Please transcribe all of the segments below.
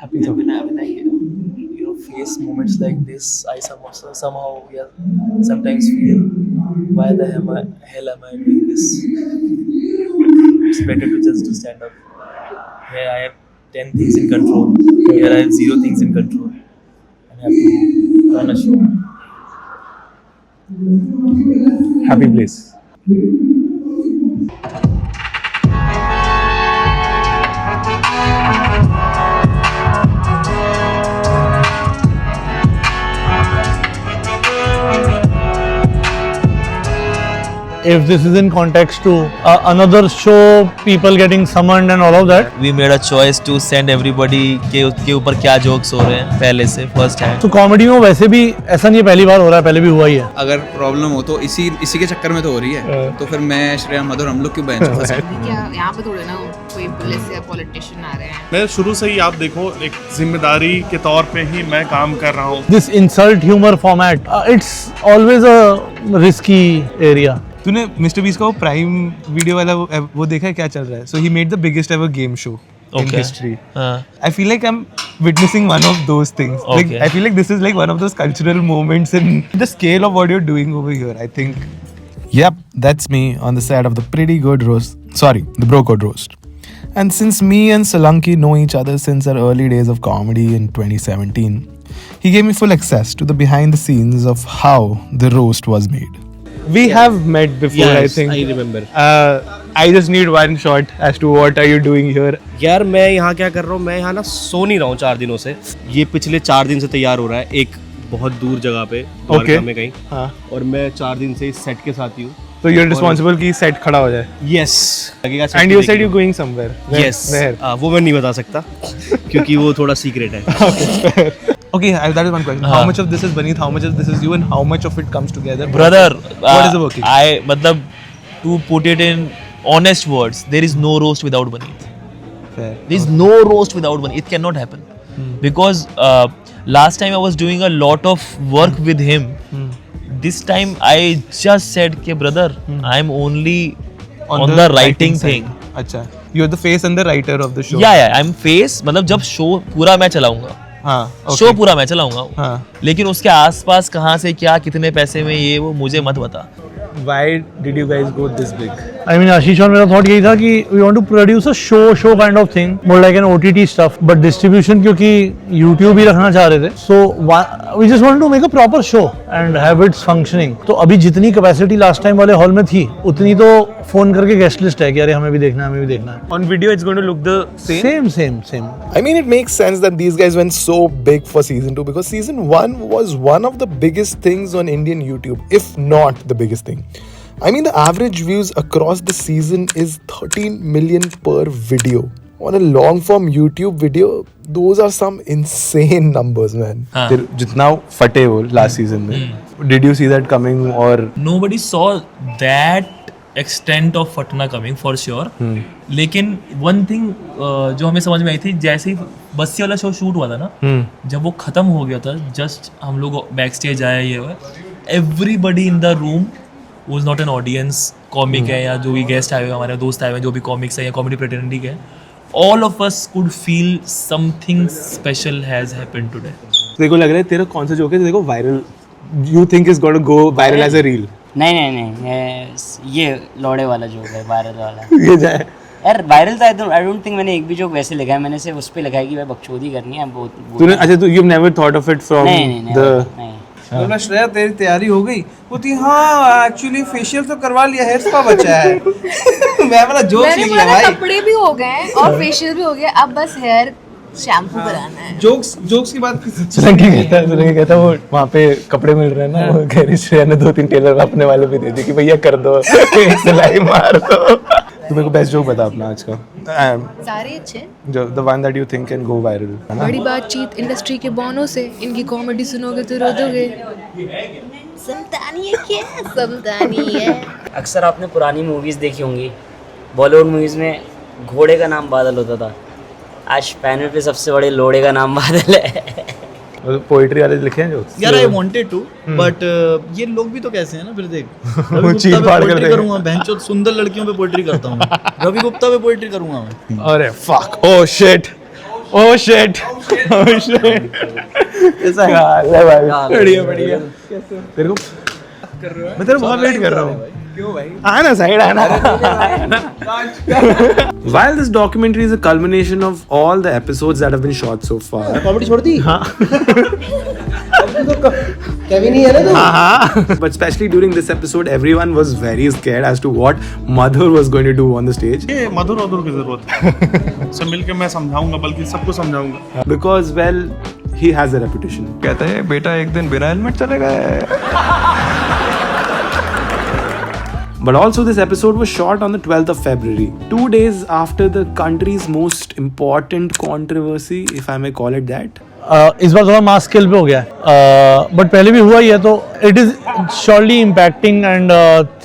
happy to when I face moments like this. I somehow sometimes feel why the hell am I doing this? It's better to just to stand up. Here I have 10 things in control. Here I have 0 things in control. And I have to run a show. Happy place. If this is in context to another show, people getting summoned and all of that. We made a choice to send everybody के ऊपर क्या jokes हो रहे हैं पहले से first hand. तो comedy में वैसे भी ऐसा नहीं है पहली बार हो रहा है, पहले भी हुआ ही है. अगर प्रॉब्लम हो तो इसी के चक्कर में तो हो रही है. तो फिर मैं श्रेया मधुर हम लोग क्यों बेंच पे फंसे? क्या यहाँ पे थोड़े ना कोई पुलिस या पॉलिटिशियन आ रहे हैं. मैं शुरू से ही आप देखो एक जिम्मेदारी के तौर पे ही मैं काम कर रहा हूँ. This insult humor format, it's always a risky area. तूने मिस्टर बीस्ट का वो प्राइम वीडियो वाला वो देखा है क्या चल रहा है? So he made the biggest ever game show in history. I feel like I'm witnessing one of those things. Like I feel like this is like one of those cultural moments in the scale of what you're doing over here. I think. Yep, that's me on the set of the pretty good roast. Sorry, the BroCode roast. And since me and Solanki know each other since our early days of comedy in 2017, he gave me full access to the behind the scenes of how the roast was made. We have met before, yes, I think. I remember. I just need one shot as to what are you doing here. यार मैं यहाँ क्या कर रहा हूँ, मैं यहाँ ना सो नहीं रहा हूँ 4 दिनों से. ये पिछले 4 दिन से तैयार हो रहा है एक बहुत दूर जगह पे द्वारका में कहीं. हाँ. और मैं 4 दिन से इस सेट के साथ ही हूँ. So you're responsible कि सेट खड़ा हो जाए. Yes. And you said you're going somewhere. Yes. Where? वो मैं नहीं बता सकता क्योंकि वो थोड़ा सीक्रेट है. Okay, that is one question. How much of this is Baneet? How much of this is you? And how much of it comes together? Brother, what is the working? मतलब to put it in honest words, there is no roast without Baneet. Fair. There is no roast without Baneet. It cannot happen. Because last time I was doing a lot of work with him. This time I just said, "Ke brother, I am only on the writing thing." अच्छा. You're the face and the writer of the show. Yeah, I'm face. मतलब जब show पूरा मैं चलाऊंगा. हाँ. Show पूरा मैं चलाऊंगा. हाँ. लेकिन उसके आसपास कहाँ से क्या कितने पैसे में ये वो मुझे मत बता. Why did you guys go this big? I mean, Aashish और मेरा thought यही था कि we want to produce a show kind of thing, more like an OTT stuff, but distribution क्योंकि YouTube ही रखना चाह रहे थे, so we just wanted to make a proper show and have it functioning. तो अभी जितनी capacity last time वाले hall में थी, उतनी तो फोन करके guest list है कि अरे हमें भी देखना है, हमें भी देखना है. On video, it's going to look the same. Same. I mean, it makes sense that these guys went so big for season 2 because season 1 was one of the biggest things on Indian YouTube, if not the biggest thing. I mean, the average views across the season is 13 million per video. On a long form YouTube video, those are some insane numbers, man. जितना फटे वो last season में. Did you see that coming or? Nobody saw that extent of फटना coming for sure. लेकिन one thing जो हमें समझ में आई थी, जैसे ही बस्सी वाला शो शूट हुआ था ना, जब वो खत्म हो गया था, जस्ट हम लोग backstage आए ये हुआ, everybody in the room was not an audience, comic है या जो भी गेस्ट आए हुए हमारे दोस्त आए हुए जो भी कॉमिक्स है या कॉमेडी प्रेटेंडिंग है, all of us could feel something special has happened today. तेरे को लग रहा है तेरा कौन सा जोक है देखो viral, you think is going to go viral as a reel? नहीं ये लौड़े वाला जोक है, वायरल वाला. ये जाए यार वायरल था. आई डोंट थिंक मैंने एक भी जोक वैसे लिखा है. मैंने सिर्फ उस पे लिखा है कि भाई बकचोदी करनी है बहुत. तूने अच्छा तू you've never thought of it from नहीं. बोला श्रेया तेरी तैयारी हो गई? बोलती हाँ एक्चुअली फेशियल तो करवा लिया, हेयर स्पा बचा है. मैं बोला जोक्स लिख लिया भाई. कपड़े भी हो गए और फेशियल भी हो गया, अब बस हेयर शैम्पू कराना है. जोक्स की बात. सोलंकी कहता वो वहाँ पे कपड़े मिल रहे हैं ना, वो कह रही श्रेया ने 2-3 टेलर अपने वाले भी दे दी कि भैया कर दो सिलाई मार दो. तू मेरे को बेस्ट जोक बता अपना आज का. सारे अच्छे. जो the one that you think can go viral. बड़ी बातचीत इंडस्ट्री के बॉनों से, इनकी कॉमेडी सुनोगे तो रो दोगे. समतानी है. अक्सर आपने पुरानी मूवीज़ देखी होंगी. बॉलीवुड मूवीज़ में घोड़े का नाम बादल होता था. आज पैनल पे सबसे बड़े लोड़े का नाम बादल है. पोइट्री वाले लिखे हैं जो यार आई वांटेड टू बट ये लोग भी तो कैसे हैं ना फिर देख रवि चील गुप्ता पे फाड़ कर पोएट्री देंगे। करूंगा बहनचोद सुंदर लड़कियों पे पोएट्री करता हूँ रवि गुप्ता पे पोएट्री करूंगा मैं अरे fuck oh shit oh shit oh shit ऐसा है बढ़िया बढ़िया तेरे को मैं तेरा बहुत वेट कर रहा हूँ क्यों भाई आना साइड आना While this documentary is a culmination of all the episodes that have been shot so far comedy छोड़ दी हाँ कभी नहीं है ना हाँ but especially during this episode everyone was very scared as to what Madhur was going to do on the stage ये मधुर मधुर की जरूरत है सब मिलके मैं समझाऊंगा बल्कि सबको समझाऊंगा because well he has a reputation कहता है बेटा एक दिन बिना हेलमेट चलेगा But also this episode was shot on the 12th of February, 2 days after the country's most important controversy, if I may call it that. इस बार थोड़ा mass scale पे हो गया है बट पहले भी हुआ ही है तो it is surely impacting and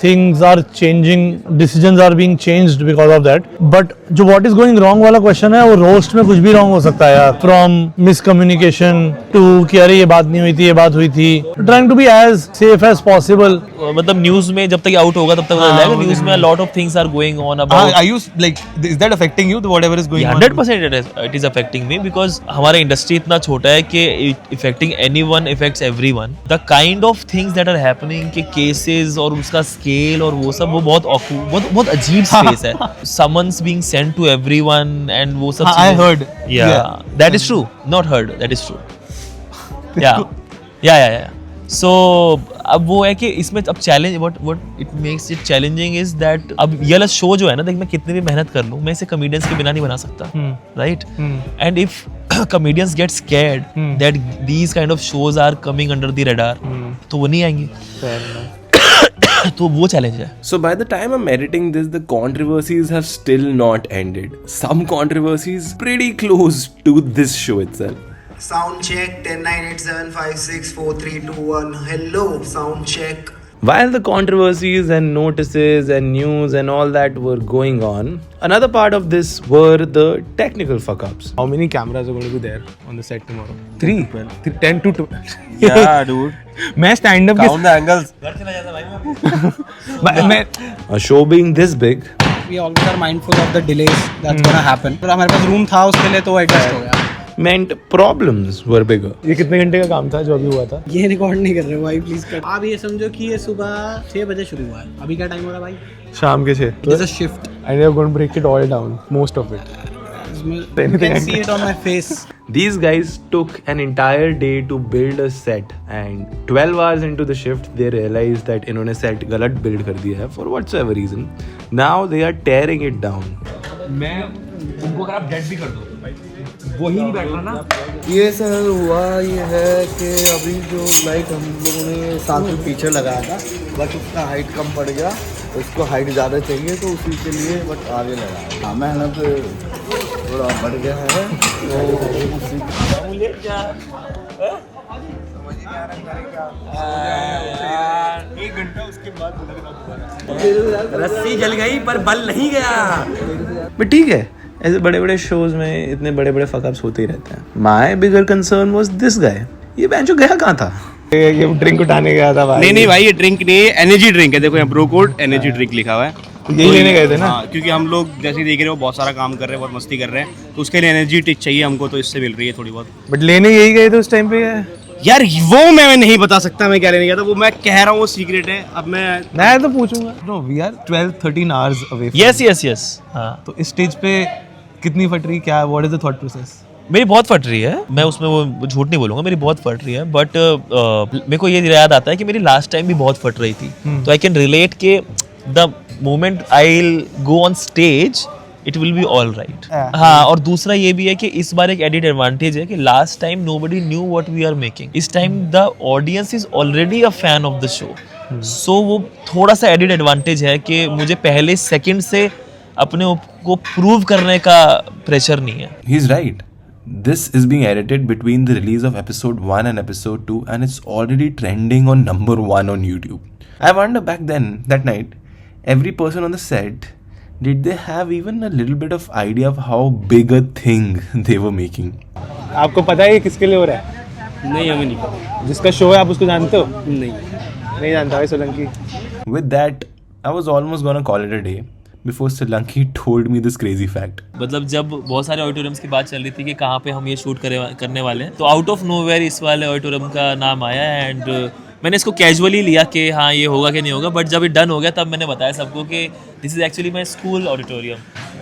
things are changing decisions are being changed because of that but जो व्हाट इज गोइंग रॉन्ग वाला क्वेश्चन है वो रोस्ट में कुछ भी रॉन्ग हो सकता है यार फ्रॉम मिसकम्युनिकेशन टू कि अरे ये बात नहीं हुई थी ये बात हुई थी trying to be as safe as possible मतलब न्यूज में जब तक आउट होगा तब तक पता चलेगा न्यूज में lot of things are going on about Are you like is that affecting you whatever is going on 100% it is affecting me because हमारा इंडस्ट्री इतना छोटा है कि affecting anyone affects everyone the kind of things that are happening के cases और उसका scale और वो सब वो बहुत अजीब स्पेस है summons being sent to everyone and वो सब I heard yeah that is true not heard that is true yeah so अब वो है कि इसमें अब challenge what it makes it challenging is that अब ये वाला शो जो है ना देख मैं कितनी भी मेहनत कर लूँ मैं इसे कॉमेडियंस के बिना नहीं बना सकता right and if comedians get scared that these kind of shows are coming under the radar तो वो नहीं आएंगे तो वो चैलेंज है So by the time I'm editing this, the controversies have still not ended. Some controversies pretty close to this show itself. Sound check 10 9 8 7 5 6 4 3 2 1 hello sound check While the controversies and notices and news and all that were going on, another part of this were the technical fuck-ups. How many cameras are going to be there on the set tomorrow? 3 10 to 12 Yeah dude मैं stand up count the angles मैं A show being this big, we always are mindful of the delays that's gonna happen पर हमारे पास room था उसके लिए तो adjust हो गया meant problems were bigger. ये कितने घंटे का काम था जो अभी हुआ था ये रिकॉर्ड नहीं कर रहे हो भाई प्लीज कर आप ये समझो कि ये सुबह 6 बजे शुरू हुआ है अभी क्या टाइम हो रहा है भाई शाम के 6 it is a shift and they're going to break it all down most of it you can see it on my face These guys took an entire day to build a set and 12 hours into the shift they realized that इन्होंने set गलत build कर दिया है for whatsoever reason. Now they are tearing it down. मैं उनको अगर आप dead भी कर दो वो ही नहीं बैठ रहा ना ये सर हुआ ये है कि अभी जो लाइट हम लोगों ने 7 फीट पीछे लगाया था बट उसका हाइट कम पड़ गया उसको हाइट ज़्यादा चाहिए तो उसी के लिए बट आगे लगाया हाँ मेहनत थोड़ा बढ़ गया है एक घंटा उसके बाद रस्सी जल गई पर बल नहीं गया But ठीक है ऐसे बड़े बड़े शोज में इतने बड़े बड़े फकअप्स होते ही रहते हैं. My bigger concern was this guy. ये बेंचो गया कहाँ था? ये ड्रिंक उठाने गया था भाई नहीं भाई ये ड्रिंक नहीं है एनर्जी ड्रिंक है देखो यहाँ ब्रोकोड एनर्जी ड्रिंक लिखा हुआ है यही लेने गए थे ना हाँ क्योंकि हम लोग जैसे देख रहे हो बहुत सारा काम कर रहे हैं बहुत मस्ती कर रहे हैं तो उसके लिए एनर्जी टिक चाहिए हमको तो इससे मिल रही है थोड़ी बहुत बट लेने यही गए थे उस टाइम पे यार वो मैं नहीं बता सकता मैं क्या लेने गया था वो मैं कह रहा हूँ वो सीक्रेट है अब मैं तो पूछूंगा no we are 12-13 hours away yes हाँ तो इस स्टेज पे कितनी फट रही क्या what is the thought process मेरी बहुत फट रही है मैं उसमें वो झूठ नहीं बोलूंगा मेरी बहुत फट रही है बट मेरे को ये याद आता है कि मेरी लास्ट टाइम भी बहुत फट रही थी तो आई कैन रिलेट के the moment I will go on stage it will be all right हाँ और दूसरा ये भी है कि इस बार एक एडिट एडवांटेज है कि last time nobody knew what we are making this time the audience is already a fan of the show so वो थोड़ा सा एडिट एडवांटेज है कि मुझे पहले सेकंड से अपने को प्रूव करने का प्रेशर नहीं है He's right. This is being edited between the release of episode 1 and episode 2 and it's already trending on number 1 on YouTube. I wonder back then, that night, every person on the set, did they have even a little bit of idea of how big a thing they were making? आपको पता है ये किसके लिए हो रहा है नहीं हमें नहीं पता। जिसका शो है आप उसको जानते हो? नहीं जानता भाई Solanki. With that, I was almost gonna call it a day before Solanki told me this crazy fact. मतलब जब बहुत सारे ऑडिटोरियम्स की बात चल रही थी कि कहाँ पे हम ये शूट करने वाले हैं, तो आउट ऑफ नोवेयर इस वाले ऑडिटोरियम का नाम आया एंड मैंने इसको कैजुअली लिया कि हाँ ये होगा कि नहीं होगा, बट जब ये डन हो गया तब मैंने बताया सबको कि this is actually my school auditorium.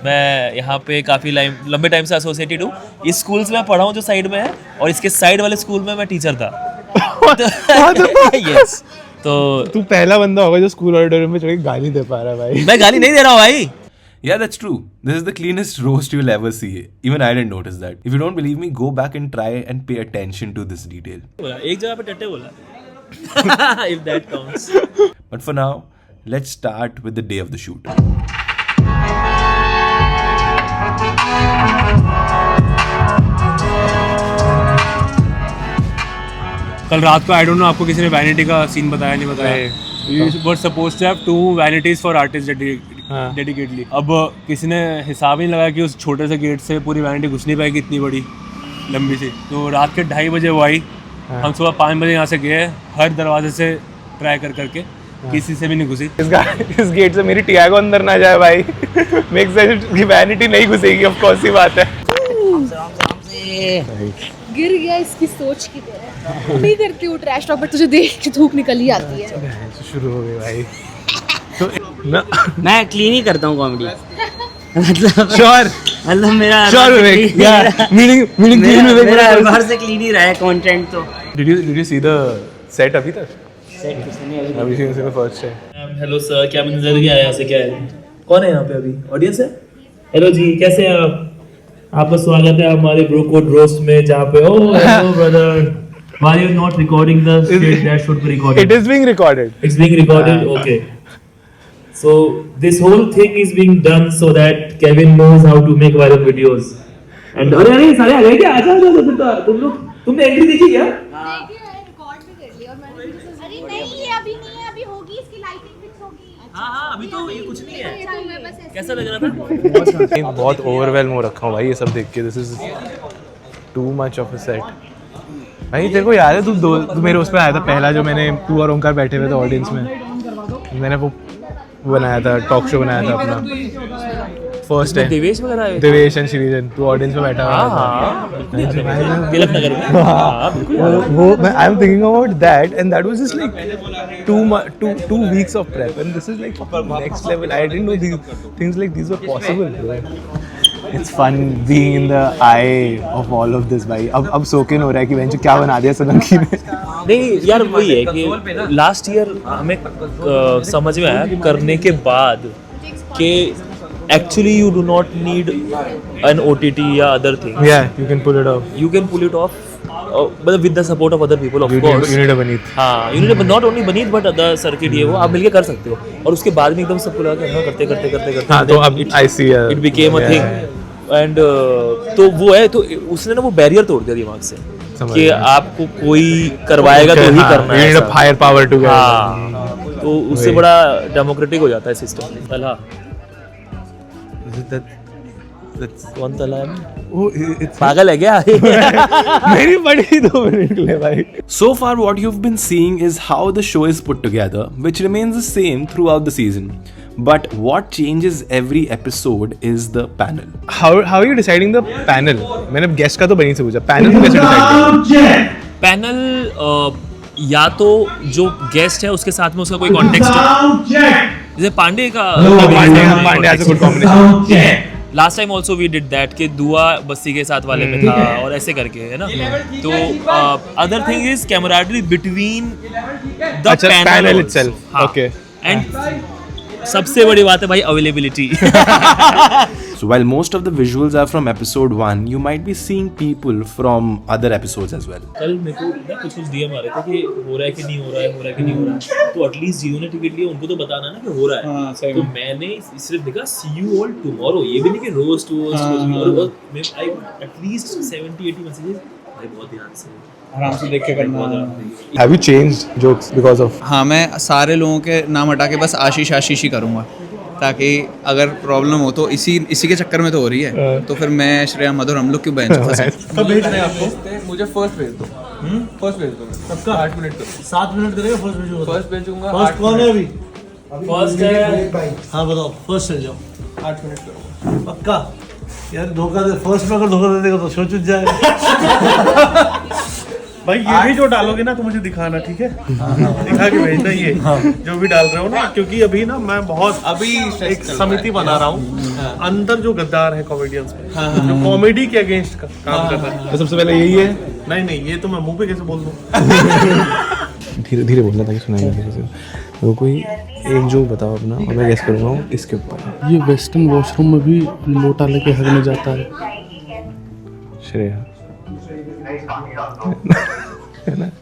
मैं यहाँ पे काफ़ी लंबे टाइम से एसोसिएटेड हूँ। इस स्कूल से मैं पढ़ा हूँ जो साइड में है, और इसके साइड वाले स्कूल में मैं टीचर था। यस, तो तू पहला बंदा होगा जो स्कूल ऑडिटोरियम में चढ़ के गाली दे पा रहा है भाई। मैं गाली नहीं दे रहा हूँ भाई। Yeah, that's true. This is the cleanest roast you'll ever see. Even I didn't notice that. If you don't believe me, go back and try and pay attention to this detail. एक जगह पे टट्टे बोला। If that counts. But for now, let's start with the day of the shoot. कल रात को आई don't no आपको किसी ने वैनिटी का सीन बताया नहीं बताया। You were supposed to have 2 vanities for artists dedicatedly. अब किसी ने हिसाब ही नहीं लगाया कि उस छोटे से गेट से पूरी वैनिटी घुस नहीं पाएगी इतनी बड़ी लंबी सी। तो रात के 2:30 बजे वो आई। हम सुबह 5 बजे यहाँ से गए, हर दरवाजे से ट्राई करके किसी से भी नहीं घुसी। इस गेट से मेरी टियागो अंदर ना जाए भाई। मेक सेंस कि वैनिटी नहीं घुसेगी, ऑफ कोर्स ही बात है। गिर गया इसकी सोच की तरह। नहीं करती हूँ ट्रैश टॉक, पर तुझे देख के धूप निकल ही आती है। शुरू हो गई भाई। मैं क्लीन ही करता हूँ कॉमेडी। मतलब श्योर, मतलब मेरा मीनिंग क्लीन में मेरा हर बार से क्लीन ही रहा है कंटेंट तो। Did you see the set अभी तक? सेट किसी ने अभी से फर्स्ट है। हेलो सर, क्या मंजर क्या है यहाँ से? क्या है, कौन है यहाँ पे? अभी ऑडियंस है। हेलो जी, कैसे हैं आप? आपका स्वागत है हमारे ब्रोकोड रोस्ट में, जहाँ पे hello brother, why you not recording the shit that should be recorded? It is being recorded. It's being recorded. Okay. So this whole thing is being done so that Kevin knows how to make viral videos. And अरे सारे आ गए क्या? आजा तुमने entry देखी क्या? देखी है, रिकॉर्ड भी कर लिया और मैंने भी जैसे अरे नहीं ये अभी नहीं है, अभी होगी, इसकी लाइटिंग फिक्स होगी। हाँ अभी तो ये कुछ नहीं है। मैं बस ऐसे कैसा लग रहा था? बहुत ओवरवेल्म हो रखा हूँ भाई ये सब देख के। This is too much of a set भाई। तेरे को याद है तू मेरे उस पे आया था पहला, जो मैंने तू और ओंकार बैठे हुए थे ऑडियंस में, मैंने वो बनाया था, टॉक शो बनाया था अपना first time. Devesh and Srijan, तू ऑडियंस में बैठा हुआ था तिलक नगर में। वो I am thinking about that and that was just like 2 weeks of prep and this is like next level. I didn't know things like these were possible, bro. It's fun being in the eye of all of this भाई। अब सोकिन हो रहा है कि venture क्या बना दिया सोलंकी ने। नहीं यार, वही है कि लास्ट ईयर हमें समझ में आया करने के बाद कि actually you do not need an OTT या other thing. Yeah, you can pull it off. You can pull it off, but with the support of other people, of course. You need a Baneet. हाँ, you need not only Baneet but other circuit ये वो आप मिलके कर सकते हो, और उसके बाद में एकदम सबको लगा कि हाँ करते हाँ तो अब I see it became a thing and तो वो है, तो उसने ना वो बैरियर तोड़ दिया दिमाग से कि आपको कोई करवाएगा तो ही करना है। You need a higher power to get. हाँ, तो उससे बड़ा डेमोक्रेटिक हो जाता है सिस्टम। तला कौन तला है? पागल है क्या? मेरी बड़ी 2 मिनट के लिए भाई। So far, what you've been seeing is how the show is put together, which remains the same throughout the season. But what changes every episode is the panel. How are you deciding the panel? मैंने guest का तो बनी से पूछा, panel को कैसे decide किया? Panel या तो जो गेस्ट है उसके साथ में उसका कोई कॉन्टेक्स्ट, जैसे पांडे का last time also we did that कि दुआ बस्ती के साथ वाले में था और ऐसे करके, है ना। तो other thing is camaraderie between the panel itself. Okay, and सबसे बड़ी बात है भाई availability. So while most of the visuals are from episode 1, you might be seeing people from other episodes as well. कल मेरे को ना कुछ DM आ रहे थे कि हो रहा है कि नहीं हो रहा है, हो रहा है कि नहीं हो रहा है, तो एटलीस्ट जिन्होंने टिकट लिया उनको तो बताना ना कि हो रहा है। तो मैंने सिर्फ लिखा see you all tomorrow, ये भी नहीं कि रोस्ट और मैं आई एटलीस्ट 70-80 मैसेजेस भाई बहुत ध्यान से आराम से देख के करना। Have you changed jokes because of? हाँ, मैं सारे लोगों के नाम हटा के बस आशीष ही करूँगा, ताकि अगर प्रॉब्लम हो तो इसी के चक्कर में तो हो रही है, तो फिर मैं श्रेया मधुर हम लोग क्यों बेंच फंसे। कब भेज रहे हैं आपको? मुझे फर्स्ट भेज दो। फर्स्ट भेज दो सबका 8 मिनट करो 7 मिनट करेगा फर्स्ट भेजूंगा फर्स्ट भेजूंगा फर्स्ट कौन है अभी फर्स्ट है हाँ बताओ फर्स्ट चल जाओ 8 मिनट करो पक्का यार धोखा दे फर्स्ट में अगर धोखा दे देगा तो शो चुट जाएगा भाई ये भी जो डालोगे ना तो मुझे दिखाना, ठीक है? दिखा के भेजना ये जो भी डाल रहे हो ना, क्योंकि अभी ना मैं बहुत अभी एक समिति बना रहा हूँ अंदर जो गद्दार है कॉमेडियंस में, जो कॉमेडी के अगेंस्ट काम कर रहा है। तो सबसे पहले यही है, नहीं ये तो मैं मुंह पे कैसे बोल दूँ? धीरे धीरे बोलना ताकि सुनाई दे किसी को। तो कोई एक जोक बताओ अपना और मैं गेस करूँगा इसके ऊपर। ये वेस्टर्न वॉशरूम में भी लोटा लेके हगने जाता है। श्रेया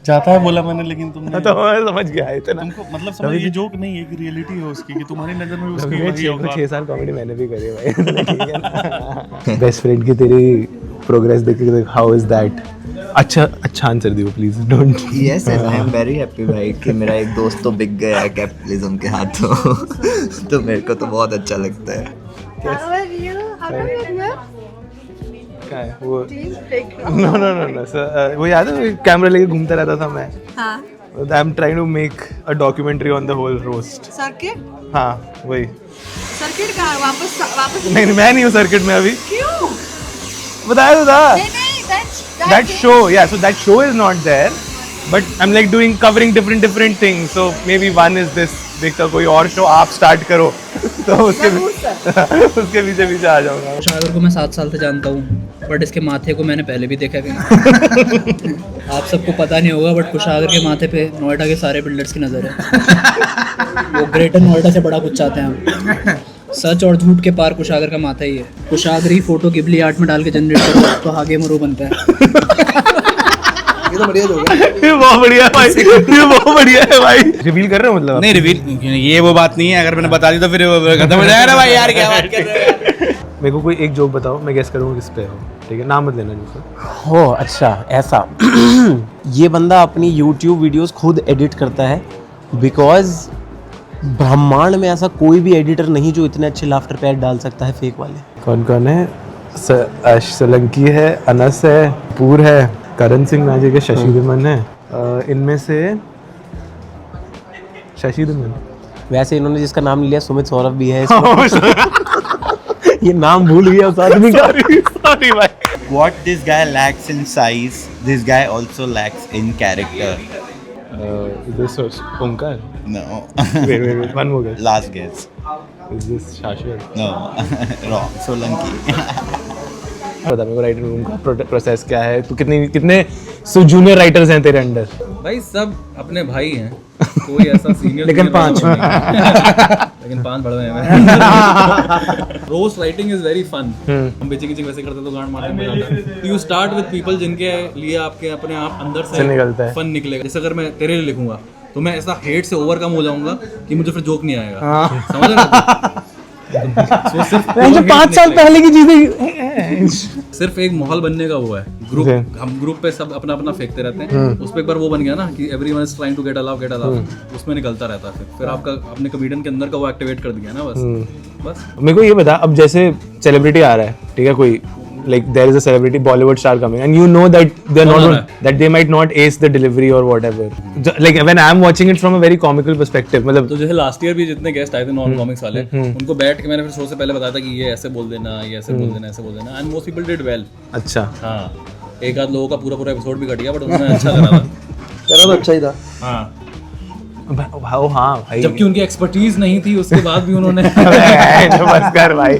जाता है बोला मैंने, लेकिन तुमने तो मैं समझ गया इतना। तुमको मतलब समझ, ये जोक नहीं है, एक रियलिटी है उसकी कि तुम्हारी नजर में उसकी वही होगा। 6 साल कॉमेडी मैंने भी करी है भाई, ठीक है ना? बेस्ट फ्रेंड की तेरी प्रोग्रेस देख के हाउ इज दैट? अच्छा आंसर दियो please, don't. Yes I am very happy भाई कि मेरा एक दोस्त तो बिक गया है कैपिटलिज्म के हाथों। तो मेरे को तो बहुत अच्छा लगता है। क्या है वो? नो सर, वो याद है कैमरा लेके घूमता रहता था मैं। हाँ। I am trying to make a documentary on the whole roast. Circuit? हाँ वही। सर्किट का वापस नहीं मैं नहीं हूँ सर्किट में अभी। क्यों? बताया तो था। नहीं That show, yeah. So that show is not there, but I'm like covering different things. So maybe one is this. देखता कोई और शो आप स्टार्ट करो तो उसके पीछे आ जाऊंगा। कुशागर को मैं 7 साल से जानता हूँ, बट इसके माथे को मैंने पहले भी देखा कहीं। आप सबको पता नहीं होगा, बट कुशागर के माथे पे नोएडा के सारे बिल्डर्स की नज़र है। वो ग्रेटर नोएडा से बड़ा कुछ चाहते हैं हम। सच और झूठ के पार कुशागर का माथा ही है। कुशागरी फोटो गिबली आर्ट में डाल के जनरेट करो तो आगे मरो बनता है। ये तो बढ़िया जोक है। ये बहुत बढ़िया है भाई, ये बहुत बढ़िया है भाई। रिवील कर रहे हो मतलब? नहीं रिवील, ये वो बात नहीं है, अगर मैंने बता दी तो फिर खत्म हो जाएगा ना भाई। यार क्या बात कर रहे हैं? मेरे को कोई एक जोक बताओ, मैं गेस करूँगा किस पे हो, ठीक है? नाम मत लेना जोक। हो अच्छा ऐसा। ये बंदा अपनी YouTube वीडियोस खुद एडिट करता है, बिकॉज ब्रह्मांड में ऐसा कोई भी एडिटर नहीं जो इतने अच्छे लाफ्टर पैड डाल सकता है फेक वाले। कौन है? सोलंकी है, अनस है, पूर है, करण सिंह मैजिक है, शशि धमन है। इनमें से शशि धमन। वैसे इन्होंने जिसका नाम लिया सुमित सौरभ भी है ये नाम भूल गया उस आदमी का। सॉरी भाई। What this guy lacks in size, this guy also lacks in character. This was Omkar? No. Wait, one more guess. Last guess. Is this Shashwat? No. Wrong. Solanki. बता मेरे को राइटर रूम का process क्या है? तो कितने junior writers हैं तेरे अंडर? भाई सब अपने भाई हैं, कोई ऐसा सीनियर लेकिन 5 लेकिन 5 बड़े हैं। Roast writing is very fun. हम बेचिंग वैसे करते तो गांड मारने में जाता है। यू स्टार्ट विद पीपल जिनके लिए आपके अपने आप अंदर से निकलता है, फन निकलेगा। जैसे अगर मैं तेरे लिए लिखूंगा तो मैं ऐसा हेट से ओवरकम हो जाऊंगा कि मुझे फिर जोक नहीं आएगा। समझ रहे हो? जो 5 साल पहले की चीजें सिर्फ एक माहौल बनने का वो है। ग्रुप हम ग्रुप पे सब अपना अपना फेंकते रहते हैं। उस पे एक बार वो बन गया ना कि everyone is trying to get allow, उसमें निकलता रहता है। फिर आपका अपने कॉमेडियन के अंदर का वो एक्टिवेट कर दिया ना बस। मेरे को ये बता, अब जैसे सेलिब्रिटी आ रहा है, ठीक है, कोई like there is a celebrity Bollywood star coming and you know that that they might not ace the delivery or whatever. Like when I am watching it from a very comical perspective, मतलब तो जैसे last year भी जितने guest आए थे non comics वाले, उनको बैठ के मैंने फिर शो से पहले बताया था कि ये ऐसे बोल देना, ये ऐसे बोल देना, ऐसे बोल देना, and most people did well. अच्छा हाँ, एक आध लोगों का पूरा एपिसोड भी कट गया, बट उन्होंने अच्छा करा था। करा तो अच्छा ही था। हाँ हाँ भाई, जबकि उनकी एक्सपर्टीज नहीं थी, उसके बाद भी उन्होंने बस कर भाई।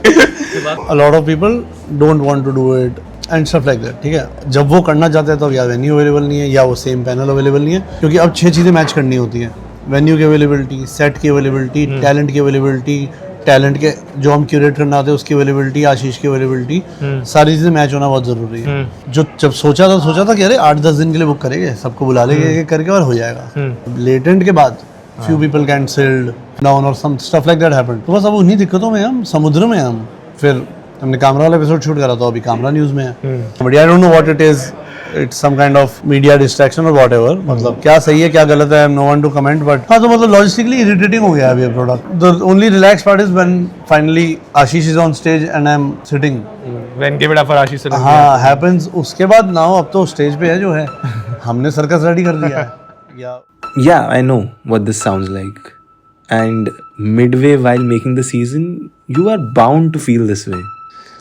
A lot of people don't want to do it and stuff like that, ठीक है? जब वो करना चाहते हैं तो या वेन्यू अवेलेबल नहीं है या वो सेम पैनल अवेलेबल नहीं है, क्योंकि अब 6 चीज़ें मैच करनी होती हैं। वेन्यू की अवेलेबिलिटी, सेट की अवेलेबिलिटी, टैलेंट की अवेलेबिलिटी, टैलेंट के जो हम क्यूरेट करना आते हैं उसकी अवेलेबिलिटी, आशीष की अवेलेबिलिटी, सारी चीज़ें मैच होना बहुत ज़रूरी है। जो जब सोचा था कि अरे 8-10 दिन के लिए बुक करेंगे, सबको बुला लेंगे करके और हो जाएगा। लेटेंट के बाद few people cancelled down or some stuff like that happened. तो बस अब उन्हीं दिक्कतों में हम समुद्र में हम फिर हमने कामरा वाला एपिसोड शूट करा, तो अभी कामरा न्यूज़ में है। But I don't know what it is, it's some kind of media distraction और व्हाटएवर। मतलब क्या सही है क्या गलत है, I am no one to comment, but हाँ, तो मतलब लॉजिस्टिकली इरिटेटिंग हो गया अभी ये product. The only relax part is when finally Ashish is on stage and I am sitting. When give it up for Ashish. हाँ हैपेंस। उसके बाद नाउ अब तो स्टेज पे है जो है। हमने सर्कस रेडी कर दिया है. Yeah, I know what this sounds like. And midway while making the season, you are bound to feel this way.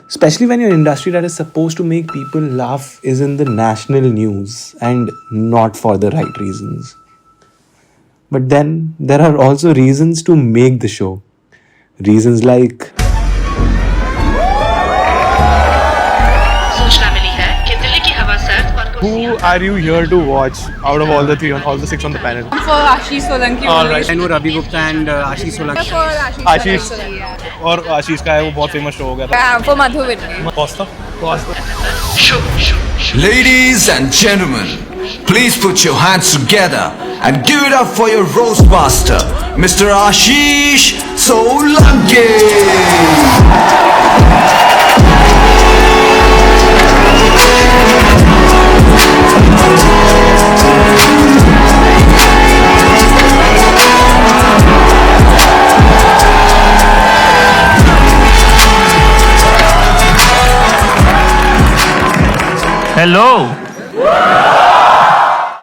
Especially when your industry that is supposed to make people laugh is in the national news and not for the right reasons. But then there are also reasons to make the show. Reasons like सूचना मिली है कि दिल्ली की हवा सर्द और Who are you here to watch out of all the three, all the six on the panel? for Aashish Solanki. All right. I know Ravi Gupta and Aashish Solanki. For आशीष और आशीष का है वो बहुत फेमस शो हो गया था. For Madhu Vidya. Costa. Ladies and gentlemen, please put your hands together and give it up for your roast master, Mr. Aashish Solanki. Hello.